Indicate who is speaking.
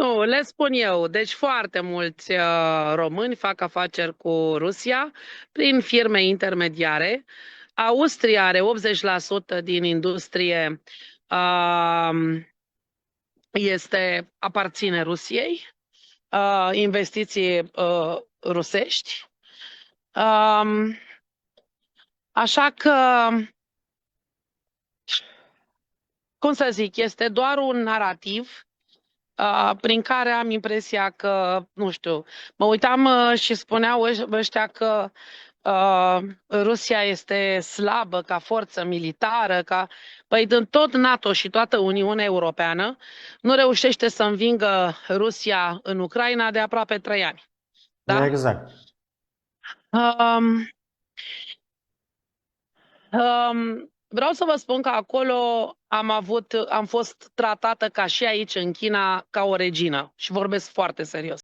Speaker 1: Nu, le spun eu. Deci foarte mulți români fac afaceri cu Rusia prin firme intermediare. Austria are 80% din industrie uh, aparține Rusiei, investiții rusești. Um, Așa că, cum să zic, este doar un narativ prin care am impresia că, nu știu, mă uitam și spuneau ăștia că Rusia este slabă ca forță militară, păi din tot NATO și toată Uniunea Europeană nu reușește să învingă Rusia în Ucraina de aproape 3 ani. Da?
Speaker 2: Exact.
Speaker 1: Um, Vreau să vă spun că acolo am fost tratată ca și aici în China ca o regină și vorbesc foarte serios.